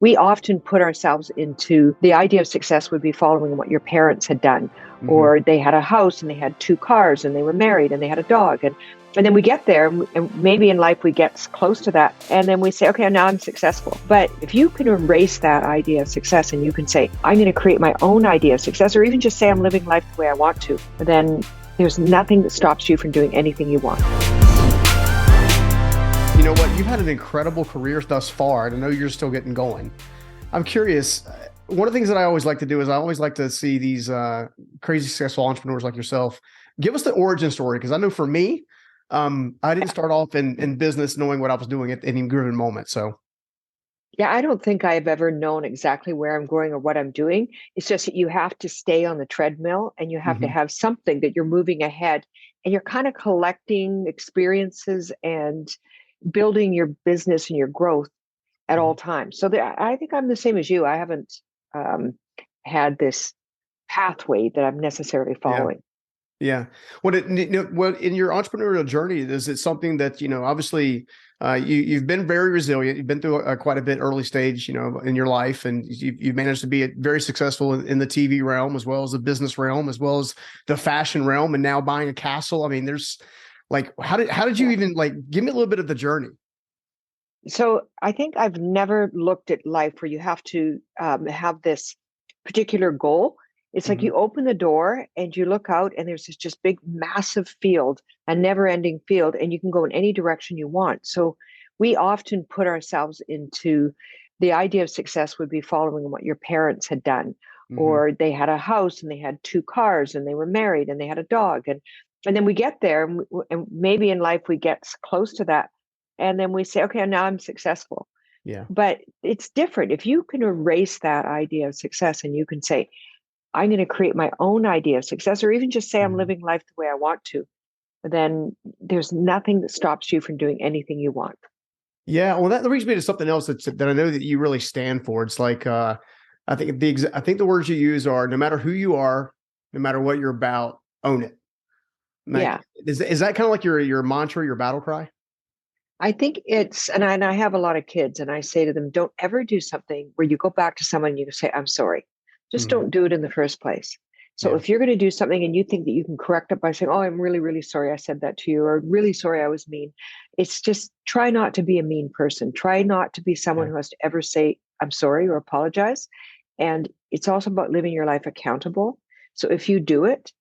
we often put ourselves into the idea of success would be following what your parents had done, Hmm. or they had a house and they had two cars and they were married and they had a dog. And then we get there and maybe in life we get close to that. And then we say, okay, now I'm successful. But if you can erase that idea of success and you can say, I'm going to create my own idea of success, or even just say I'm living life the way I want to, then there's nothing that stops you from doing anything you want. You know what? You've had an incredible career thus far, and I know you're still getting going. I'm curious. One of the things that I always like to do is I always like to see these crazy successful entrepreneurs like yourself. Give us the origin story, because I know for me, I didn't start off in business knowing what I was doing at any given moment. So, Yeah, I don't think I've ever known exactly where I'm going or what I'm doing. It's just that you have to stay on the treadmill and you have to mhm, have something that you're moving ahead, and you're kind of collecting experiences and building your business and your growth at all mhm. times. So I think I'm the same as you. I haven't um, had this pathway that I'm necessarily Yeah. following. Yeah. What in your entrepreneurial journey, is it something that, obviously you've been very resilient. You've been through quite a bit early stage, in your life, and you've managed to be very successful in the TV realm, as well as the business realm, as well as the fashion realm, and now buying a castle. I mean, there's like, how did you Yeah. even, like, give me a little bit of the journey? So I think I've never looked at life where you have to have this particular goal. It's like Hmm. you open the door and you look out, and there's this just big, massive field, a never ending field, and you can go in any direction you want. So we often put ourselves into the idea of success would be following what your parents had done, Hmm. or they had a house and they had two cars and they were married and they had a dog. And then we get there, and maybe in life we get close to that, and then we say, okay, now I'm successful. Yeah. But it's different. If you can erase that idea of success and you can say, I'm going to create my own idea of success, or even just say I'm Mhm. living life the way I want to, then there's nothing that stops you from doing anything you want. Yeah, well, that brings me to something else that I know that you really stand for. It's like, I think the words you use are, no matter who you are, no matter what you're about, own it. Like, Yeah. is that kind of like your mantra, your battle cry? I think and I have a lot of kids, and I say to them, don't ever do something where you go back to someone and you say, I'm sorry. Just Hmm. don't do it in the first place. So Yeah. if you're going to do something and you think that you can correct it by saying, oh, I'm really, really sorry I said that to you, or really sorry I was mean, it's just try not to be a mean person. Try not to be someone Yeah. who has to ever say, I'm sorry or apologize. And it's also about living your life accountable. So if you do it,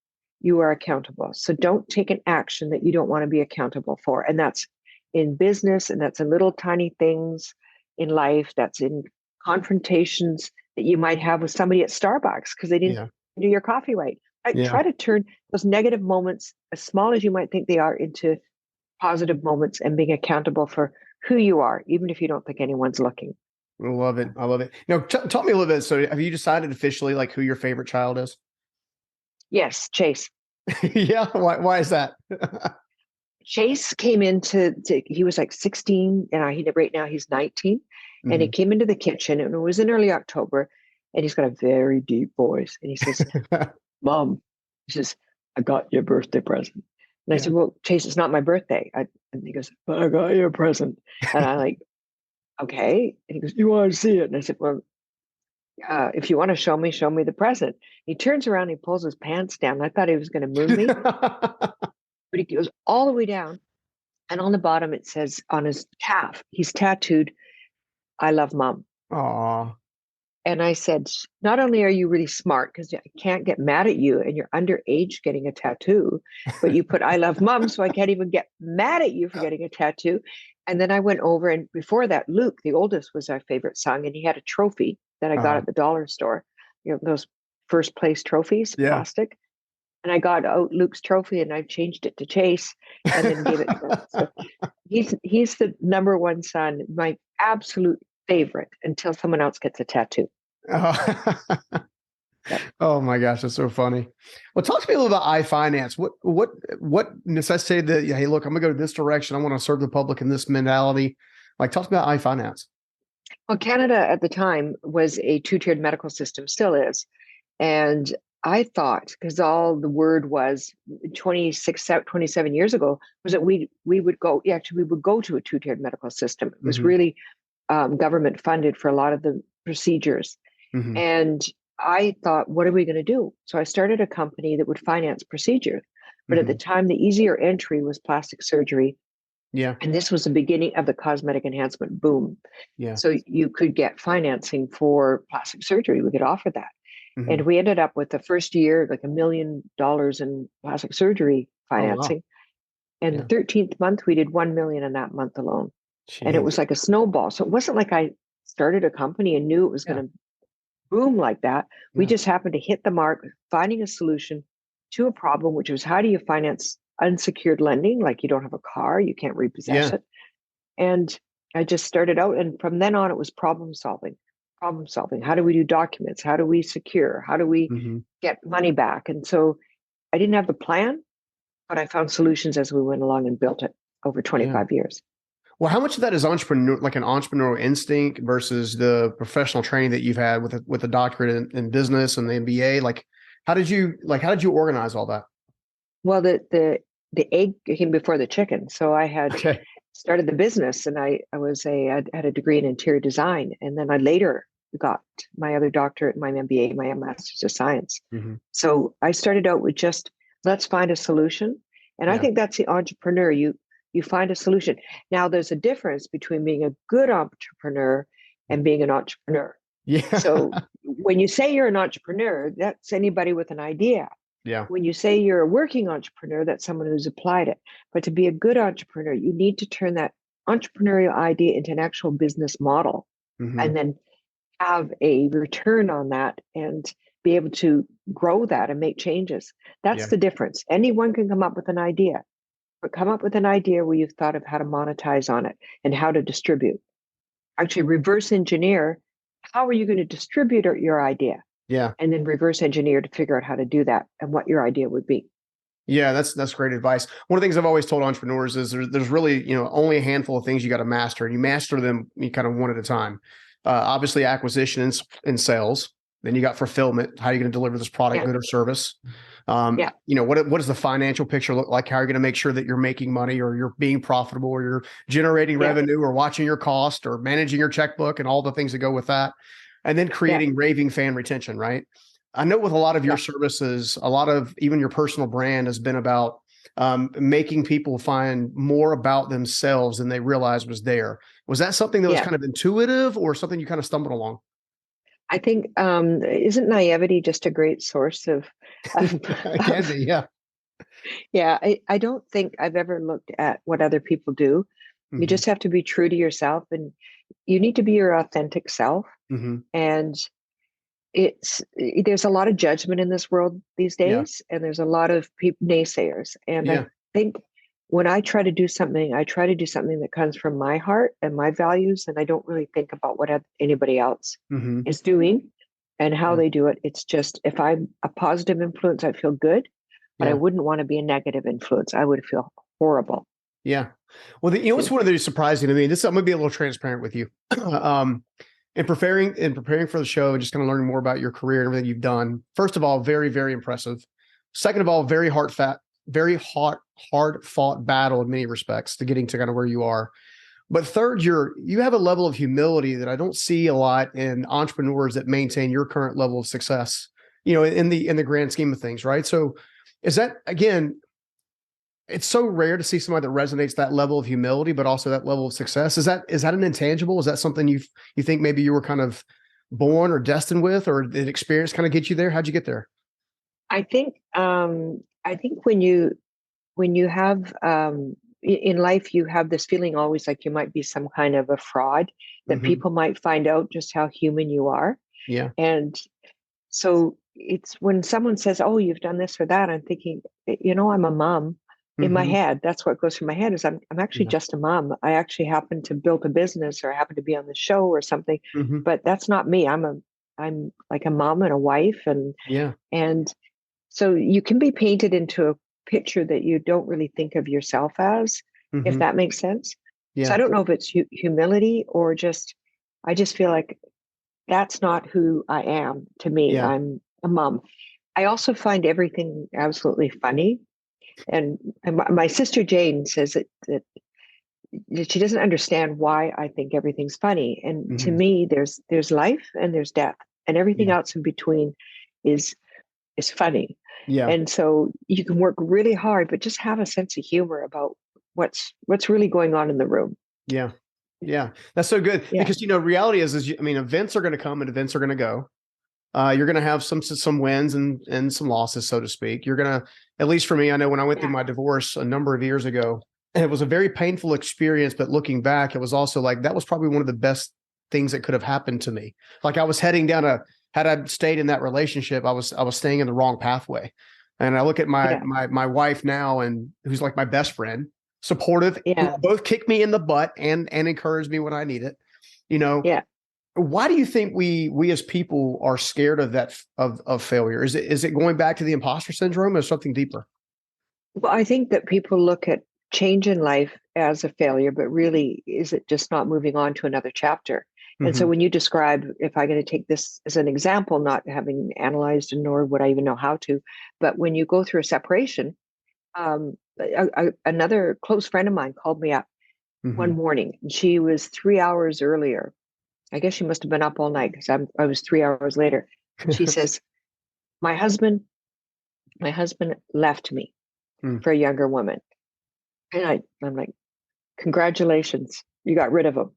you are accountable. So don't take an action that you don't want to be accountable for. And that's in business, and that's in little tiny things in life, that's in confrontations that you might have with somebody at Starbucks because they didn't Yeah. do your coffee right. I Yeah. try to turn those negative moments, as small as you might think they are, into positive moments, and being accountable for who you are, even if you don't think anyone's looking. I love it. I love it. Now, tell me a little bit. So, have you decided officially, like, who your favorite child is? Yes, Chase. Yeah. Why is that? Chase came he was like 16, and right now he's 19. And he Hmm. came into the kitchen, and it was in early October, and he's got a very deep voice. And he says, Mom, he says, I got you a birthday present. And I Yeah. said, well, Chase, it's not my birthday. And he goes, but I got you a present. And I like, okay. And he goes, you want to see it? And I said, well, if you want to show me the present. He turns around, he pulls his pants down. I thought he was going to move me, but he goes all the way down. And on the bottom, it says on his calf, he's tattooed, I love mom. Aw. And I said, not only are you really smart, because I can't get mad at you and you're underage getting a tattoo, but you put I love mom, so I can't even get mad at you for getting a tattoo. And then I went over, and before that, Luke, the oldest, was our favorite son, and he had a trophy that I got Uh-huh. at the dollar store, those first place trophies, Yeah. plastic. And I got out Luke's trophy and I changed it to Chase and then gave it to him. So he's the number one son, my absolute favorite, until someone else gets a tattoo. Oh. Yep. Oh my gosh, that's so funny. Well, talk to me a little about iFinance. What necessitated that? Hey, look, I'm gonna go this direction. I want to serve the public in this mentality. Like, talk to me about iFinance. Well, Canada at the time was a two-tiered medical system, still is. And I thought, because all the word was 27 years ago, was that we would go, yeah, actually, we would go to a two-tiered medical system. It was Hmm. really government funded for a lot of the procedures. Mm-hmm. And I thought, what are we going to do? So I started a company that would finance procedures. But at the Mm-hmm. time, the easier entry was plastic surgery. Yeah. And this was the beginning of the cosmetic enhancement boom. Yeah. So you could get financing for plastic surgery. We could offer that. Mm-hmm. And we ended up with the first year, like $1 million in plastic surgery Oh, wow. financing. And the Yeah. 13th month, we did 1 million in that month alone. And it Jeez. was like a snowball. So it wasn't like I started a company and knew it was Yeah. going to boom like that. We Yeah. just happened to hit the mark, finding a solution to a problem, which was how do you finance unsecured lending? Like you don't have a car, you can't repossess Yeah. it. And I just started out. And from then on, it was problem solving, problem solving. How do we do documents? How do we secure? How do we Mm-hmm. get money back? And so I didn't have the plan, but I found solutions as we went along and built it over Yeah. 25 years. Well, how much of that is like an entrepreneurial instinct versus the professional training that you've had with a doctorate in business and the MBA? Like, how did you organize all that? Well, the egg came before the chicken. So I had Okay. started the business, and I had a degree in interior design, and then I later got my other doctorate, my MBA, my Master's of Science. Mm-hmm. So I started out with just let's find a solution, and I Yeah. think that's the entrepreneur. You find a solution. Now there's a difference between being a good entrepreneur and being an entrepreneur. Yeah. So when you say you're an entrepreneur, that's anybody with an idea. Yeah. When you say you're a working entrepreneur, that's someone who's applied it. But to be a good entrepreneur, you need to turn that entrepreneurial idea into an actual business model Mm-hmm. and then have a return on that and be able to grow that and make changes. That's Yeah. the difference. Anyone can come up with an idea, but come up with an idea where you've thought of how to monetize on it and how to distribute. Actually, reverse engineer how are you going to distribute your idea? Yeah. And then reverse engineer to figure out how to do that and what your idea would be. Yeah, that's great advice. One of the things I've always told entrepreneurs is there's really, only a handful of things you got to master, and you master them you kind of one at a time. Obviously, acquisition and sales. Then you got fulfillment. How are you going to deliver this product, Yeah. good or service? Yeah. What does the financial picture look like? How are you going to make sure that you're making money, or you're being profitable, or you're generating Yeah. revenue, or watching your cost, or managing your checkbook, and all the things that go with that, and then creating raving fan retention, right? I know with a lot of your services, a lot of even your personal brand has been about making people find more about themselves than they realized was there. Was that something that was kind of intuitive, or something you kind of stumbled along? I think isn't naivety just a great source of It can be, yeah. Yeah, I don't think I've ever looked at what other people do. You Mm-hmm. just have to be true to yourself, and you need to be your authentic self. Mm-hmm. And there's a lot of judgment in this world these days, and there's a lot of naysayers. And I think when I try to do something, I try to do something that comes from my heart and my values, and I don't really think about what anybody else Mm-hmm. is doing and how they do it. It's just if I'm a positive influence, I feel good, but I wouldn't want to be a negative influence. I would feel horrible. Yeah. Well, what's one of the surprising to me? I'm gonna be a little transparent with you. In preparing for the show and just kind of learning more about your career and everything you've done. First of all, very, very impressive. Second of all, very hard fought battle in many respects to getting to kind of where you are. But third, you have a level of humility that I don't see a lot in entrepreneurs that maintain your current level of success, in the grand scheme of things, right? So is that, again, it's so rare to see somebody that resonates that level of humility, but also that level of success. Is that an intangible? Is that something you think maybe you were kind of born or destined with, or did experience kind of get you there? How'd you get there? I think when you have in life, you have this feeling always like you might be some kind of a fraud, that people might find out just how human you are. Yeah. And so it's when someone says, "Oh, you've done this or that," I'm thinking, I'm a mom. In my head, that's what goes through my head is I'm actually just a mom. I actually happen to build a business or I happen to be on the show or something, but that's not me. I'm like a mom and a wife, and so you can be painted into a picture that you don't really think of yourself as, if that makes sense. So I don't know if it's humility or I just feel like that's not who I am. To me, I'm a mom. I also find everything absolutely funny. And my sister Jane says that she doesn't understand why I think everything's funny. And to Hmm. me, there's life and there's death, and everything Yeah. else in between is is funny. Yeah. And so you can work really hard, but just have a sense of humor about what's really going on in the room. Yeah. Yeah. That's so good Yeah, because, reality I mean, events are going to come and events are going to go. You're going to have some wins and some losses, so to speak. You're going to, at least for me, I know when I went through yeah, my divorce a number of years ago, and it was a very painful experience, but looking back, it was also like, that was probably one of the best things that could have happened to me. Like I was heading down had I stayed in that relationship, I was staying in the wrong pathway. And I look at yeah, my wife now, and who's like my best friend, supportive, who yeah, both kick me in the butt and encourage me when I need it. You know, yeah. why do you think we as people are scared of that of failure? Is it going back to the imposter syndrome or something deeper? Well, I think that people look at change in life as a failure, but really, is it just not moving on to another chapter? And so Hmm. when you describe, if I'm going to take this as an example, not having analyzed nor would I even know how to, but when you go through a separation, another close friend of mine called me up one Hmm. morning, and she was 3 hours earlier. I guess she must have been up all night because I was 3 hours later. And she says, "My husband, my husband left me Mm. for a younger woman." And I'm like, "Congratulations, you got rid of him."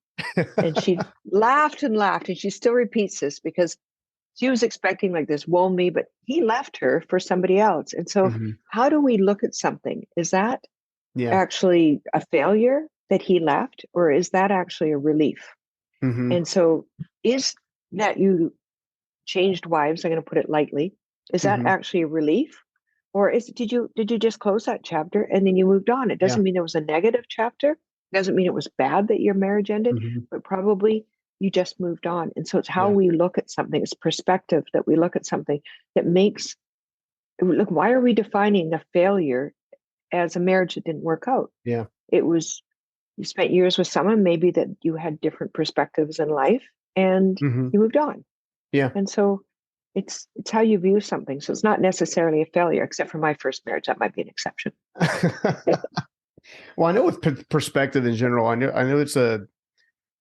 And she laughed and laughed, and she still repeats this because she was expecting like this, woe me, but he left her for somebody else. And so, Hmm. how do we look at something? Is that Yeah. actually a failure that he left, or is that actually a relief? Hmm. And so, is that you changed wives? I'm going to put it lightly. Is that Hmm. actually a relief, or did you just close that chapter and then you moved on? It Yeah. doesn't mean there was a negative chapter. It doesn't mean it was bad that your marriage ended, Hmm. but probably you just moved on. And so it's how Yeah. we look at something. It's perspective that we look at something that makes look. Why are we defining a failure as a marriage that didn't work out? Yeah. It was you spent years with someone maybe that you had different perspectives in life, and Hmm. you moved on. Yeah. And so it's how you view something. So it's not necessarily a failure, except for my first marriage. That might be an exception. Well, I know with perspective in general, I know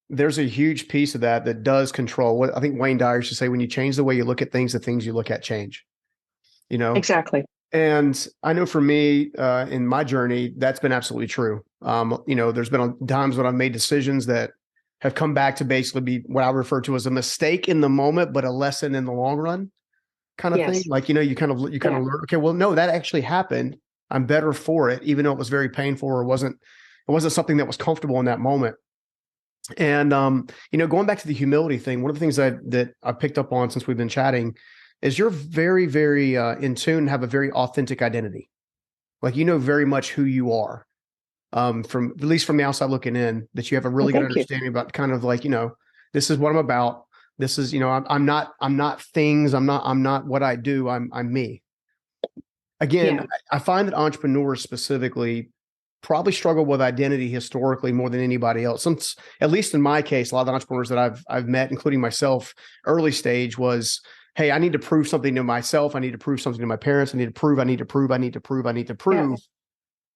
there's a huge piece of that does control what I think Wayne Dyer used to say: when you change the way you look at things, the things you look at change. You know, Exactly. And I know for me, in my journey, that's been absolutely true. There's been times when I've made decisions that have come back to basically be what I refer to as a mistake in the moment, but a lesson in the long run kind of thing. Yes. Like, you kind of Yeah. learn, okay, well, no, that actually happened. I'm better for it, even though it was very painful or it wasn't something that was comfortable in that moment. And going back to the humility thing, one of the things that I picked up on since we've been chatting is you're very, very in tune, have a very authentic identity. Like very much who you are. From at least from the outside looking in, that you have a Well, really good thank you. understanding about kind of like, this is what I'm about. This is, I'm not things. I'm not what I do. I'm me. Again, Yeah. I find that entrepreneurs specifically probably struggle with identity historically more than anybody else. Since, at least in my case, a lot of the entrepreneurs that I've met, including myself, early stage was, hey, I need to prove something to myself. I need to prove something to my parents. I need to prove, I need to prove, I need to prove, I need to Yeah. prove.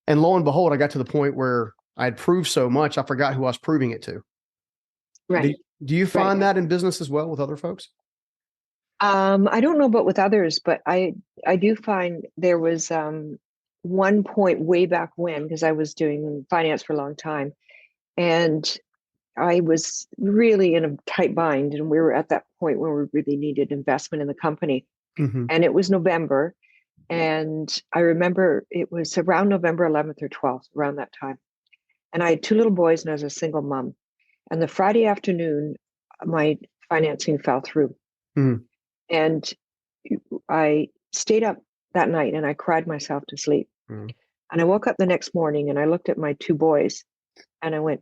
And lo and behold, I got to the point where I had proved so much, I forgot who I was proving it to. Do, Right. do you Right. find that in business as well with other folks? I don't know about with others, but I do find there was one point way back when, because I was doing finance for a long time, and I was really in a tight bind, and we were at that point where we really needed investment in the company. Mm-hmm. And it was November, and I remember it was around November 11th or 12th, around that time. And I had two little boys, and I was a single mom. And the Friday afternoon, my financing fell through. Mm-hmm. And I stayed up that night and I cried myself to sleep. And I woke up the next morning and I looked at my two boys and I went,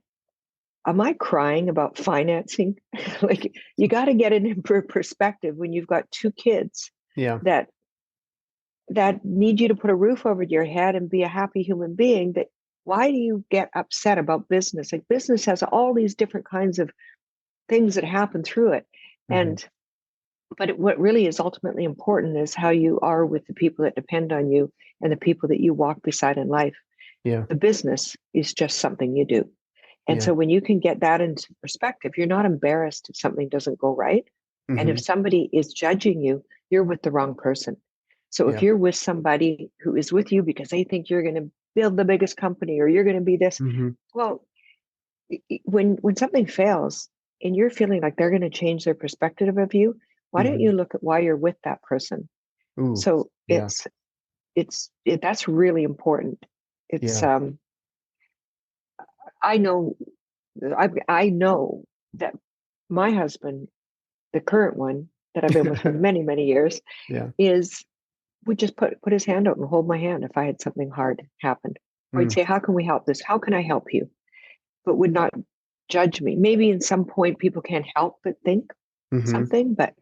am I crying about financing? Like, you got to get it in perspective when you've got two kids Yeah. that need you to put a roof over your head and be a happy human being. That why do you get upset about business? Like, business has all these different kinds of things that happen through it. Mm-hmm. And what really is ultimately important is how you are with the people that depend on you and the people that you walk beside in life. Yeah. The business is just something you do. And Yeah. so when you can get that into perspective, you're not embarrassed if something doesn't go right. And if Hmm. somebody is judging you, you're with the wrong person. So if Yeah. you're with somebody who is with you because they think you're going to build the biggest company or you're going to be this, Hmm. well, when something fails and you're feeling like they're going to change their perspective of you, why don't you Hmm. look at why you're with that person? Ooh. So Yeah. that's really important. It's Yeah. I know I know that my husband, the current one that I've been with for many, many years, Yeah. is would just put his hand out and hold my hand if I had something hard happen. Or he'd Mm. say, "How can we help this? How can I help you?" But would not judge me. Maybe in some point people can't help but think Hmm. something, but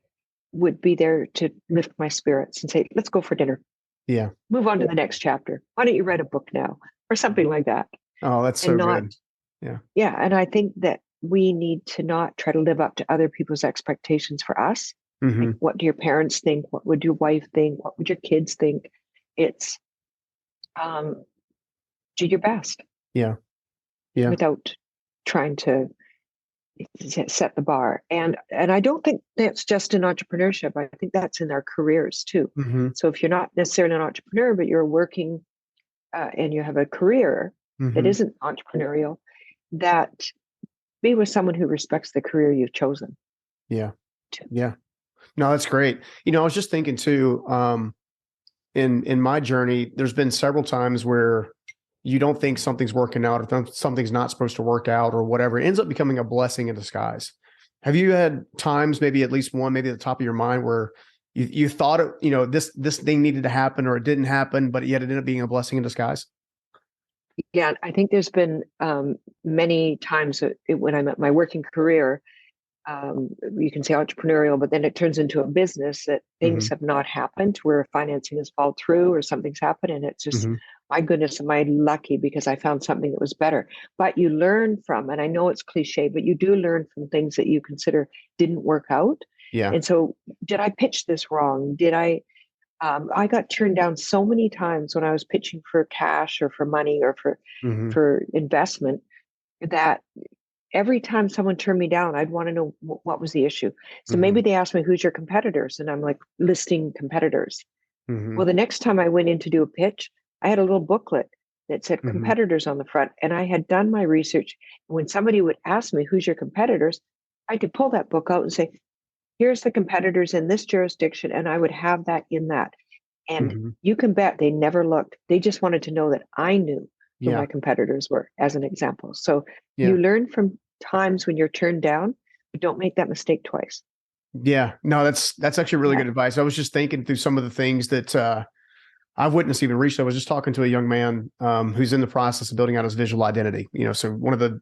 would be there to lift my spirits and say, "Let's go for dinner. Yeah. Move on to the next chapter. Why don't you write a book now?" Or something like that. Oh, that's And so not, good. Yeah. yeah. And I think that we need to not try to live up to other people's expectations for us. Like, Hmm. what do your parents think? What would your wife think? What would your kids think? It's um, do your best Yeah. Yeah. without trying to set the bar. And I don't think that's just in entrepreneurship. I think that's in our careers too. Hmm. So if you're not necessarily an entrepreneur, but you're working and you have a career that Hmm. isn't entrepreneurial, that be with someone who respects the career you've chosen Yeah. to. Yeah. No, that's great. I was just thinking too, in my journey, there's been several times where you don't think something's working out or something's not supposed to work out or whatever. It ends up becoming a blessing in disguise. Have you had times, maybe at least one, maybe at the top of your mind, where you thought it, this thing needed to happen or it didn't happen, but yet it ended up being a blessing in disguise? Yeah, I think there's been many times when I'm at my working career, you can say entrepreneurial, but then it turns into a business that things Hmm. have not happened where financing has fallen through or something's happened. And it's just, Hmm. my goodness, am I lucky because I found something that was better. But you learn from, and I know it's cliche, but you do learn from things that you consider didn't work out. Yeah. And so, did I pitch this wrong? I got turned down so many times when I was pitching for cash or for money or Hmm. for investment, that every time someone turned me down, I'd want to know what was the issue. So maybe Hmm. they asked me, "Who's your competitors?" And I'm like listing competitors. Hmm. Well, the next time I went in to do a pitch, I had a little booklet that said Hmm. competitors on the front. And I had done my research. When somebody would ask me, "Who's your competitors?" I could pull that book out and say, "Here's the competitors in this jurisdiction." And I would have that in that. And Hmm. you can bet they never looked. They just wanted to know that I knew who Yeah. my competitors were, as an example. So Yeah. you learn from times when you're turned down, but don't make that mistake twice. Yeah. No, that's actually really Yeah. good advice. I was just thinking through some of the things that I've witnessed even recently. I was just talking to a young man who's in the process of building out his visual identity. So one of the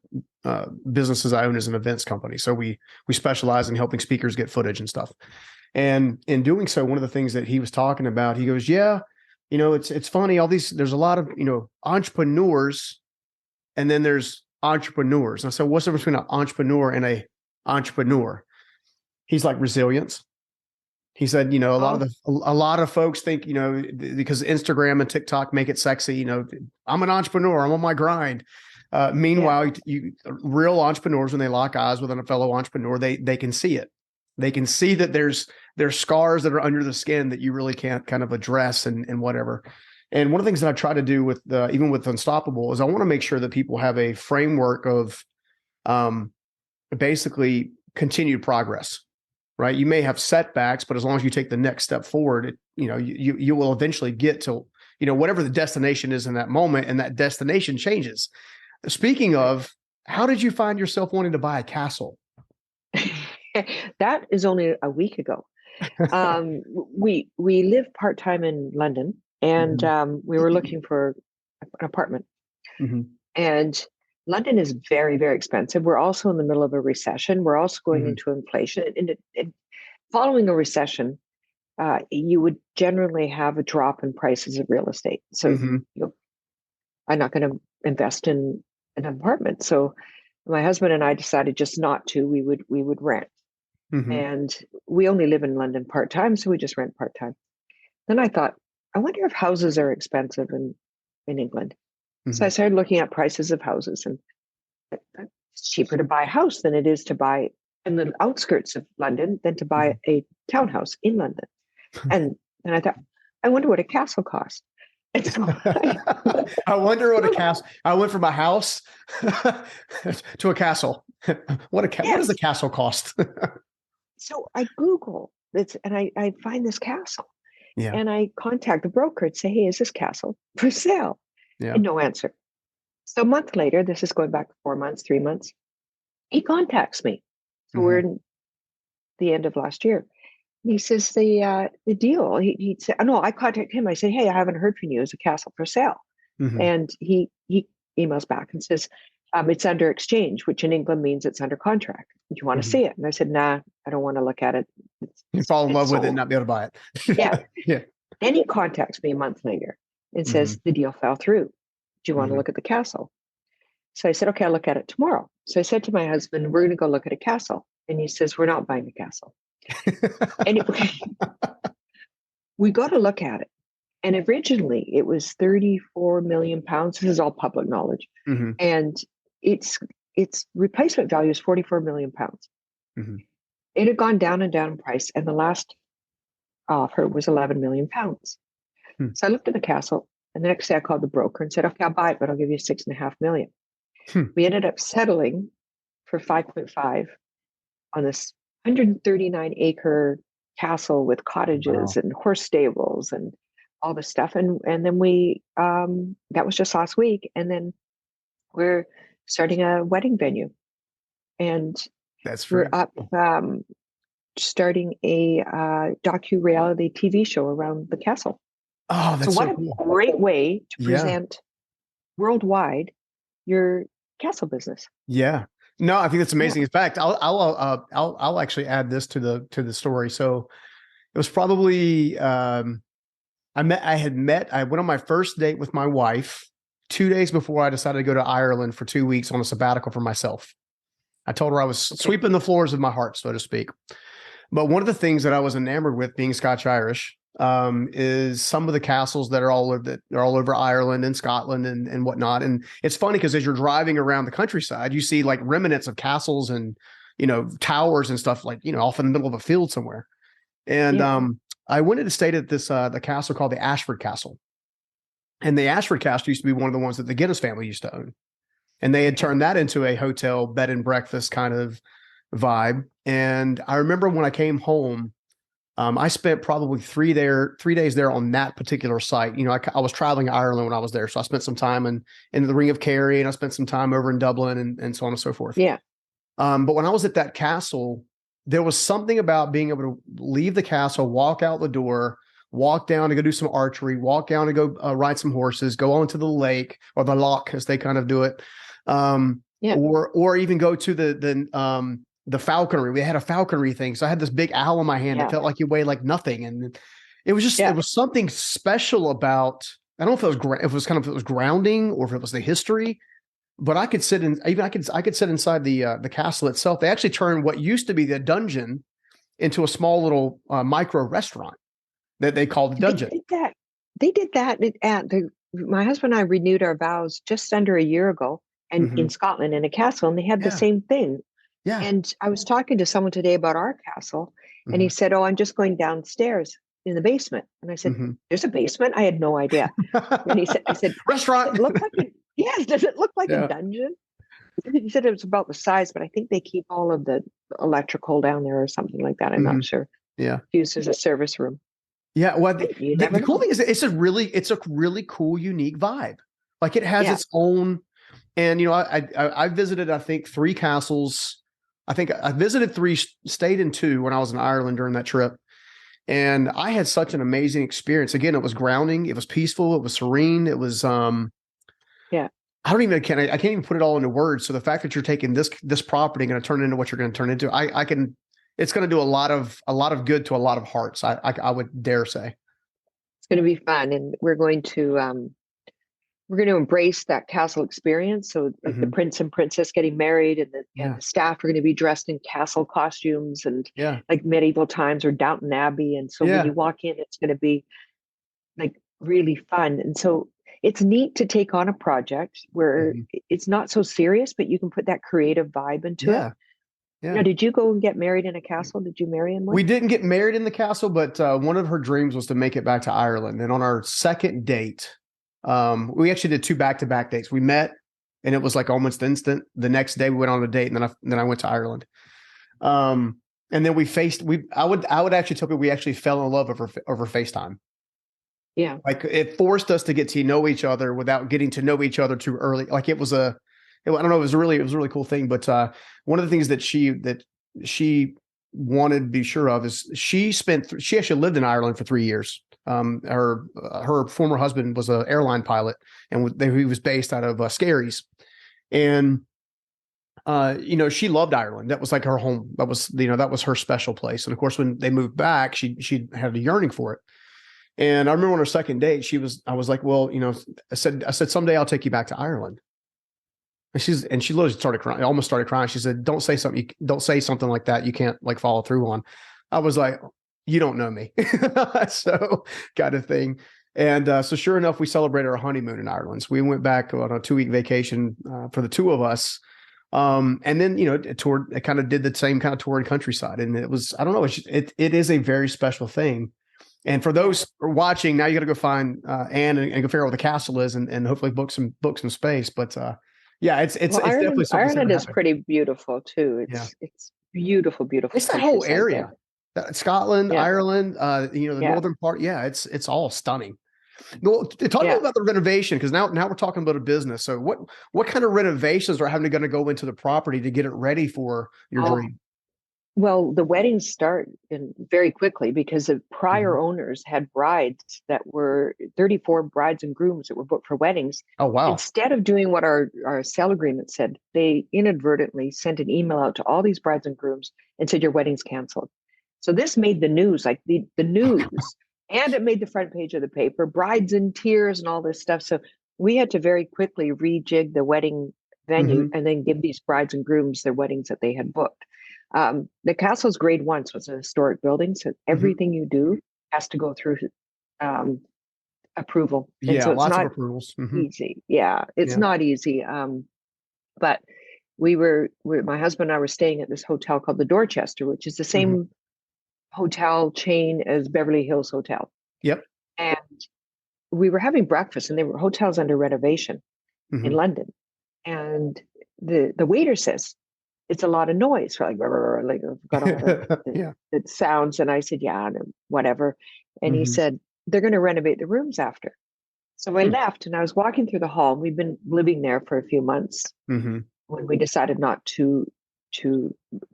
businesses I own is an events company. So we specialize in helping speakers get footage and stuff. And in doing so, one of the things that he was talking about, he goes, "Yeah, it's funny. There's a lot of entrepreneurs, and then there's entrepreneurs." And I said, "What's the difference between an entrepreneur and a entrepreneur?" He's like, resilience. He said, Oh, a lot of folks think, because Instagram and TikTok make it sexy, I'm an entrepreneur, I'm on my grind. yeah. Meanwhile, real entrepreneurs, when they lock eyes with a fellow entrepreneur, they can see it. They can see that there's scars that are under the skin that you really can't kind of address and whatever. And one of the things that I try to do with even with Unstoppable is I want to make sure that people have a framework of um, basically continued progress, right? You may have setbacks, but as long as you take the next step forward, you will eventually get to, whatever the destination is in that moment, and that destination changes. Speaking Right. of, how did you find yourself wanting to buy a castle? That is only a week ago. We live part time in London, and Hmm. we were looking for an apartment. Hmm. And London is very, very expensive. We're also in the middle of a recession. We're also going Hmm. into inflation. And following a recession, you would generally have a drop in prices of real estate. So Hmm. you know, I'm not going to invest in an apartment. So my husband and I decided just not to. We would rent, Hmm. and we only live in London part time, so we just rent part time. Then I thought, I wonder if houses are expensive in England. So I Hmm. started looking at prices of houses, and it's cheaper to buy a house than it is to buy in the outskirts of London than to buy a townhouse in London. And then I thought, I wonder what a castle costs. And so I wonder what a castle. I went from a house to a castle. What does a castle cost? So I Google this and I find this castle. Yeah. And I contact the broker and say, hey, is this castle for sale? Yeah. And no answer. So a month later, this is going back 4 months, 3 months, he contacts me. So we're in the end of last year. And he says the deal. He said, oh, no, I contacted him. I said, hey, I haven't heard from you. Is a castle for sale? And he emails back and says, it's under exchange, which in England means it's under contract. Do you want to see it? And I said, nah, I don't want to look at it. You fall in love with it and not be able to buy it. Yeah. Yeah. Then he contacts me a month later and says, the deal fell through. Do you want to look at the castle? So I said, okay, I'll look at it tomorrow. So I said to my husband, we're going to go look at a castle. And he says, we're not buying a castle. Anyway, we go to look at it. And originally it was 34 million pounds. This is all public knowledge. And its replacement value is 44 million pounds. It had gone down and down in price. And the last offer was 11 million pounds. So I looked at the castle. And the next day I called the broker and said, okay, I'll buy it, but I'll give you 6.5 million. We ended up settling for 5.5 on this 139 acre castle with cottages and horse stables and all this stuff. And then we, that was just last week. And then we're starting a wedding venue. And we're up starting a docu-reality TV show around the castle. Oh, that's so what a great way to present worldwide your castle business. Yeah. No, I think that's amazing. In fact, I'll actually add this to the story. So it was probably I went on my first date with my wife 2 days before I decided to go to Ireland for 2 weeks on a sabbatical for myself. I told her I was sweeping the floors of my heart, so to speak. But one of the things that I was enamored with, being Scotch-Irish, is some of the castles that are all over Ireland and Scotland and whatnot. And it's funny because as you're driving around the countryside, you see like remnants of castles and, towers and stuff like, off in the middle of a field somewhere. And I went to stay at this the castle called the Ashford Castle. And the Ashford Castle used to be one of the ones that the Guinness family used to own. And they had turned that into a hotel bed and breakfast kind of vibe. And I remember when I came home, I spent probably 3 days there on that particular site. I was traveling to Ireland when I was there. So I spent some time in the Ring of Kerry, and I spent some time over in Dublin and so on and so forth. Yeah. But when I was at that castle, there was something about being able to leave the castle, walk out the door, walk down to go do some archery, walk down to go ride some horses, go on to the lake or the loch as they kind of do it. Or even go to the falconry. We had a falconry thing. So I had this big owl in my hand. It felt like you weighed like nothing. And it was just, it was something special about, I don't know if it was grounding or if it was the history, but I could sit I could sit inside the castle itself. They actually turned what used to be the dungeon into a small little micro restaurant that they called the dungeon. They did that my husband and I renewed our vows just under a year ago and in Scotland in a castle, and they had the same thing. Yeah. And I was talking to someone today about our castle, and he said, oh, I'm just going downstairs in the basement. And I said, there's a basement? I had no idea. And I said, restaurant. Does it look like a dungeon? He said it was about the size, but I think they keep all of the electrical down there or something like that. I'm not sure. Yeah. Used as a service room. Yeah. Well, the cool thing is it's a really cool, unique vibe. Like it has its own, and I visited, I think 3 castles. I think I visited 3, stayed in 2 when I was in Ireland during that trip. And I had such an amazing experience. Again, it was grounding. It was peaceful. It was serene. It was, I can't even put it all into words. So the fact that you're taking this property and going to turn it into what you're going to turn into, it's going to do a lot of good to a lot of hearts. I would dare say. It's going to be fun. And we're going to embrace that castle experience. So like the prince and princess getting married and the staff are going to be dressed in castle costumes and like medieval times or Downton Abbey. And so when you walk in, it's going to be like really fun. And so it's neat to take on a project where Mhm. it's not so serious, but you can put that creative vibe into it. Yeah. Now, Yeah. did you go and get married in a castle? Did you marry in one? We didn't get married in the castle, but one of her dreams was to make it back to Ireland. And on our second date, we actually did 2 back-to-back dates. We met, and it was like almost instant. The next day, we went on a date, and then I went to Ireland. And then I would actually tell people we actually fell in love over FaceTime. Yeah. Like it forced us to get to know each other without getting to know each other too early. Like I don't know, it was a really cool thing. But one of the things that she wanted to be sure of is she actually lived in Ireland for 3 years. Her former husband was an airline pilot, and he was based out of Skerries. And she loved Ireland. That was like her home. That was her special place. And of course, when they moved back, she had a yearning for it. And I remember on our second date, I was like, well, I said, someday I'll take you back to Ireland. And she literally started crying, almost started crying. She said, don't say something like that. You can't like follow through on. I was like, you don't know me. So kind of thing. And so sure enough, we celebrated our honeymoon in Ireland. So we went back on a 2-week vacation for the two of us. And then, it kind of did the same kind of tour in countryside. And it was, I don't know, it is a very special thing. And for those who are watching, now you got to go find Anne and go figure out where the castle is and hopefully book some space. But yeah, it's definitely something. Ireland is pretty beautiful too. It's beautiful, beautiful. It's that whole area, Scotland, yeah. Ireland, the northern part. Yeah, it's all stunning. Well, talk about the renovation, because now we're talking about a business. So what kind of renovations are going to go into the property to get it ready for your dream? Well, the weddings start very quickly because the prior owners had brides that were 34 brides and grooms that were booked for weddings. Oh, wow. Instead of doing what our sale agreement said, they inadvertently sent an email out to all these brides and grooms and said, your wedding's canceled. So this made the news, like the news, and it made the front page of the paper, brides in tears and all this stuff. So we had to very quickly rejig the wedding venue and then give these brides and grooms their weddings that they had booked. The castle's grade 1, so it's a historic building. So everything you do has to go through approval. And yeah, so it's lots not of approvals. Easy. Yeah, it's not easy. But my husband and I were staying at this hotel called the Dorchester, which is the same hotel chain as Beverly Hills Hotel. Yep. And we were having breakfast, and there were hotels under renovation in London. And the waiter says, it's a lot of noise. So like got all the sounds. And I said, yeah, whatever. And he said, they're going to renovate the rooms after. So I left, and I was walking through the hall. We've been living there for a few months when we decided not to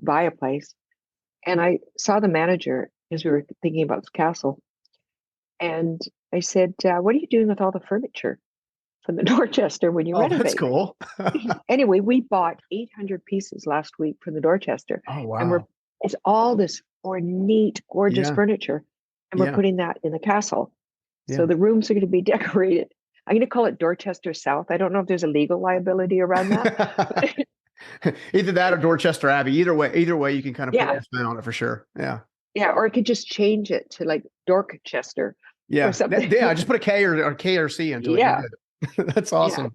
buy a place. And I saw the manager as we were thinking about the castle. And I said, what are you doing with all the furniture from the Dorchester when you renovate? That's cool. Anyway, we bought 800 pieces last week from the Dorchester. Oh, wow. And it's all this ornate, gorgeous furniture. And we're putting that in the castle. Yeah. So the rooms are going to be decorated. I'm going to call it Dorchester South. I don't know if there's a legal liability around that. Either that or Dorchester Abbey. Either way, you can kind of put your spin on it for sure. Yeah. Yeah. Or I could just change it to like Dorchester. Yeah. Or something. Yeah. Just put a K or K or C into it. Yeah. That's awesome. Yeah.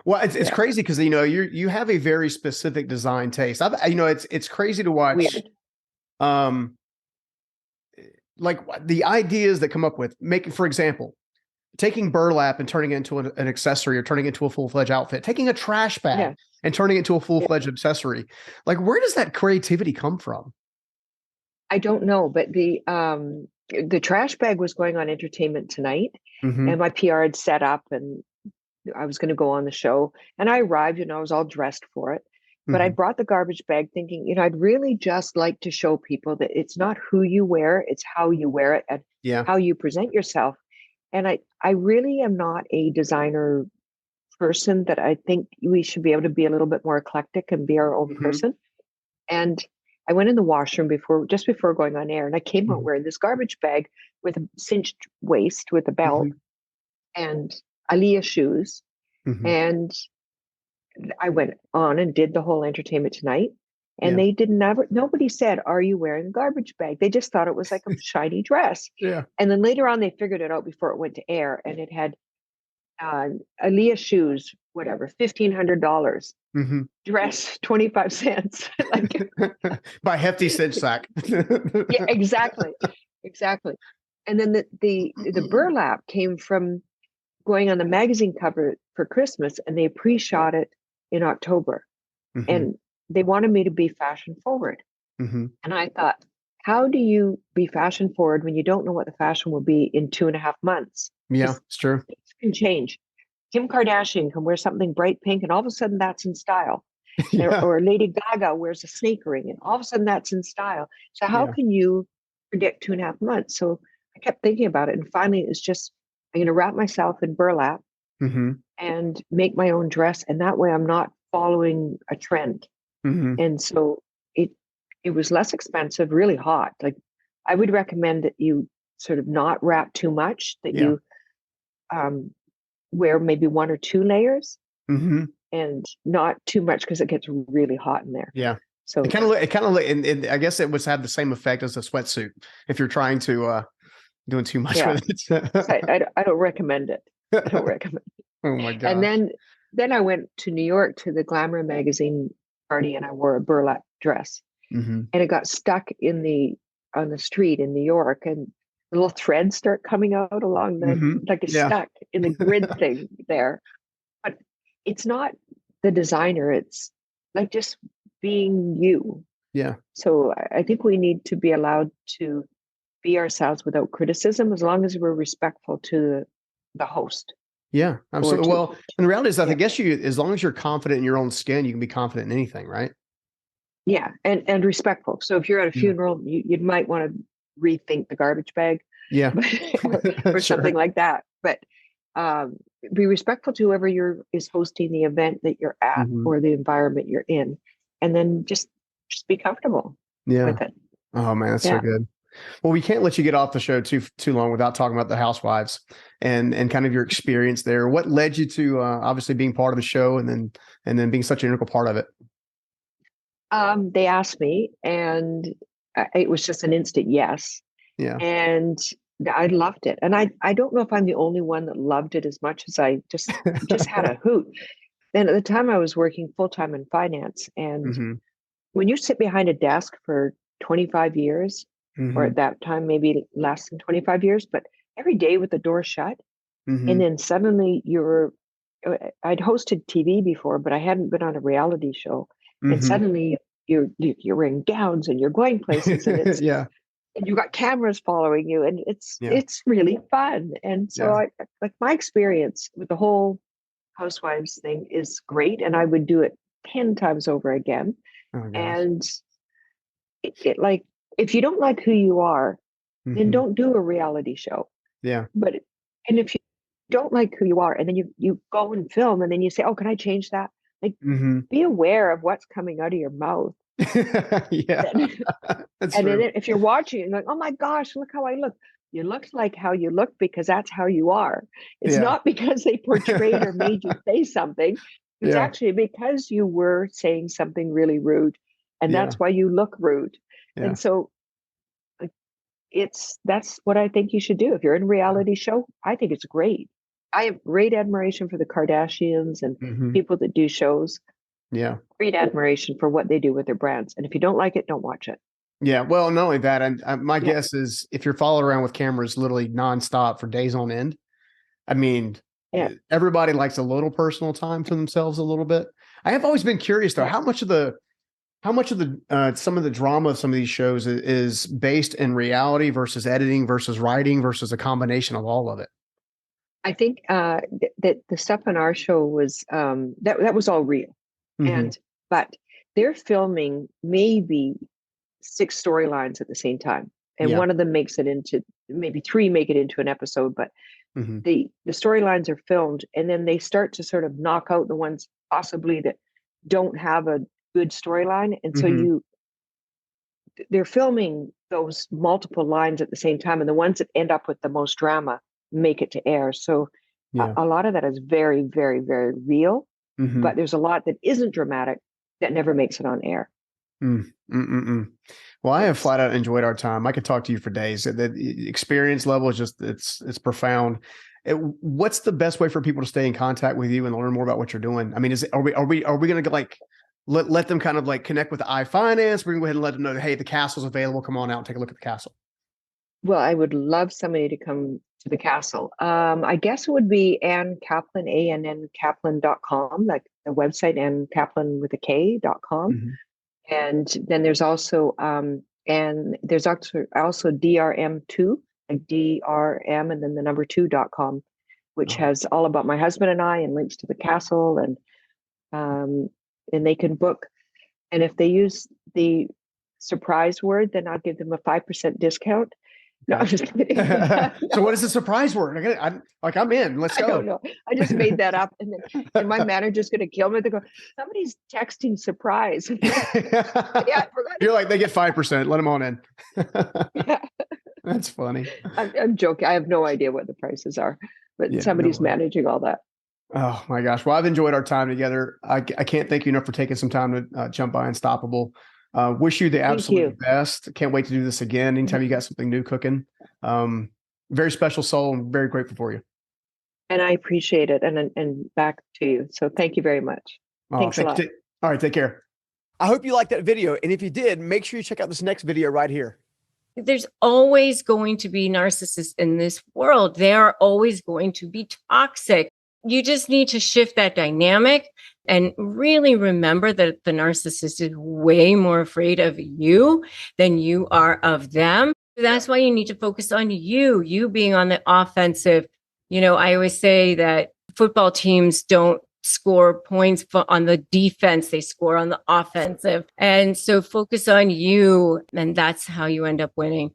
Well, it's crazy because you have a very specific design taste. It's crazy to watch. Weird. Like the ideas that come up with for example, taking burlap and turning it into an accessory, or turning it into a full-fledged outfit, taking a trash bag and turning it into a full-fledged accessory. Like, where does that creativity come from? I don't know, but the trash bag was going on Entertainment Tonight, and my PR had set up, and I was going to go on the show, and I arrived and I was all dressed for it. But I brought the garbage bag thinking, I'd really just like to show people that it's not who you wear, it's how you wear it and how you present yourself. And I really am not a designer person, that I think we should be able to be a little bit more eclectic and be our own person. And I went in the washroom just before going on air, and I came out wearing this garbage bag with a cinched waist with a belt and Aliyah shoes. And I went on and did the whole Entertainment Tonight, and they nobody said, are you wearing a garbage bag? They just thought it was like a shiny dress. Yeah. And then later on, they figured it out before it went to air, and it had Aaliyah shoes, whatever, $1,500. Mm-hmm. Dress 25 cents. Like, By hefty cinch sack. yeah, exactly, exactly. And then the burlap came from going on the magazine cover for Christmas, and they pre-shot it in October, Mm-hmm. and they wanted me to be fashion forward. Mm-hmm. And I thought, how do you be fashion forward when you don't know what the fashion will be in 2.5 months? Yeah, it's true. Things can change. Kim Kardashian can wear something bright pink, and all of a sudden that's in style. Yeah. Or Lady Gaga wears a snake ring, and all of a sudden that's in style. So how Yeah. can you predict 2.5 months? So I kept thinking about it, and finally it's just, I'm going to wrap myself in burlap Mm-hmm. and make my own dress, and that way I'm not following a trend. Mm-hmm. And so it was less expensive, really hot. Like, I would recommend that you sort of not wrap too much, that Yeah. you wear maybe 1 or 2 layers, Mm-hmm. and not too much because it gets really hot in there. Yeah. So It kind of, and I guess it would have the same effect as a sweatsuit if you're trying to doing too much yeah, with it. I don't recommend it. I don't recommend it. Oh my And gosh. then I went to New York to the Glamour magazine party, and I wore a burlap dress, Mm-hmm. and it got stuck on the street in New York, and the little threads start coming out along the, Mm-hmm. like it's Yeah. stuck in the grid thing there. But it's not the designer, it's like just being you. Yeah. So I think we need to be allowed to be ourselves without criticism, as long as we're respectful to the host. Yeah, Or absolutely. to, Well, and the reality is, I yeah, guess as long as you're confident in your own skin, you can be confident in anything, right? yeah, and respectful. So if you're at a Yeah. funeral, you might want to rethink the garbage bag, Yeah. or Sure. something like that. But um, be respectful to whoever is hosting the event that you're at, Mm-hmm. or the environment you're in, and then just be comfortable Yeah. with it. Oh man, that's so Yeah. good. Well, we can't let you get off the show too long without talking about the Housewives and kind of your experience there. What led you to obviously being part of the show, and then being such an integral part of it? They asked me, and it was just an instant yes. Yeah. And I loved it. And I don't know if I'm the only one that loved it as much as I just had a hoot. Then at the time I was working full-time in finance. And Mm-hmm. when you sit behind a desk for 25 years, or Mm-hmm. at that time, maybe less than 25 years, but every day with the door shut, Mm-hmm. and then suddenly I'd hosted TV before, but I hadn't been on a reality show. And Mm-hmm. suddenly you're wearing gowns and you're going places, and Yeah. and you got cameras following you, and Yeah. it's really fun. And so Yeah. I like, my experience with the whole Housewives thing is great, and I would do it 10 times over again. Oh gosh. And it like, if you don't like who you are, then Mm-hmm. don't do a reality show. Yeah. But and if you don't like who you are, and then you go and film, and then you say, oh, can I change that? Like, Mm-hmm. be aware of what's coming out of your mouth. Yeah. That's And true. then if you're watching and like, oh my gosh, look how I look. You look like how you look because that's how you are. It's Yeah. not because they portrayed or made you say something. It's Yeah. actually because you were saying something really rude, and Yeah. that's why you look rude. Yeah. And so like, that's what I think you should do. If you're in a reality show, I think it's great. I have great admiration for the Kardashians and Mm-hmm. people that do shows. Yeah. Great admiration for what they do with their brands. And if you don't like it, don't watch it. Yeah. Well, not only that, and my Yeah. guess is if you're followed around with cameras literally nonstop for days on end, I mean, Yeah. everybody likes a little personal time for themselves a little bit. I have always been curious though, Yeah. how much of the some of the drama of some of these shows is based in reality versus editing versus writing versus a combination of all of it. I think that the stuff on our show was that was all real. Mm-hmm. But they're filming maybe 6 storylines at the same time, and Yeah. one of them makes it into, maybe 3 make it into an episode. But Mm-hmm. the storylines are filmed, and then they start to sort of knock out the ones possibly that don't have a good storyline, and so Mm-hmm. they're filming those multiple lines at the same time, and the ones that end up with the most drama make it to air. So Yeah. a lot of that is very, very, very real, Mm-hmm. but there's a lot that isn't dramatic that never makes it on air. Well, I have flat out enjoyed our time. I could talk to you for days. The experience level is just it's profound. What's the best way for people to stay in contact with you and learn more about what you're doing? I mean, are we going to like let them kind of like connect with iFinance? We're going to go ahead and let them know that, hey, the castle's available. Come on out and take a look at the castle. Well, I would love somebody to come to the castle. I guess it would be Ann Kaplan, ANN Kaplan.com, like the website, Ann Kaplan with a K.com. Mm-hmm. And then there's also and there's also DRM2, like DRM and then the number 2.com, which has all about my husband and I and links to the castle, and they can book. And if they use the surprise word, then I'll give them a 5% discount. No, I'm just kidding. So what is the surprise word? I'm in. Let's go. I don't know. I just made that up, and my manager's going to kill me. They go, somebody's texting surprise. Yeah, I forgot. You're like, they get 5%. Let them on in. Yeah. That's funny. I'm joking. I have no idea what the prices are, but somebody's managing all that. Oh my gosh. Well, I've enjoyed our time together. I can't thank you enough for taking some time to jump by Unstoppable. Wish you the absolute best. Can't wait to do this again. Anytime you got something new cooking. Very special soul and very grateful for you. And I appreciate it. And back to you. So thank you very much. Thanks a lot. All right. Take care. I hope you liked that video. And if you did, make sure you check out this next video right here. There's always going to be narcissists in this world. They are always going to be toxic. You just need to shift that dynamic and really remember that the narcissist is way more afraid of you than you are of them. That's why you need to focus on you being on the offensive. I always say that football teams don't score points on the defense, they score on the offensive. And so focus on you, and that's how you end up winning.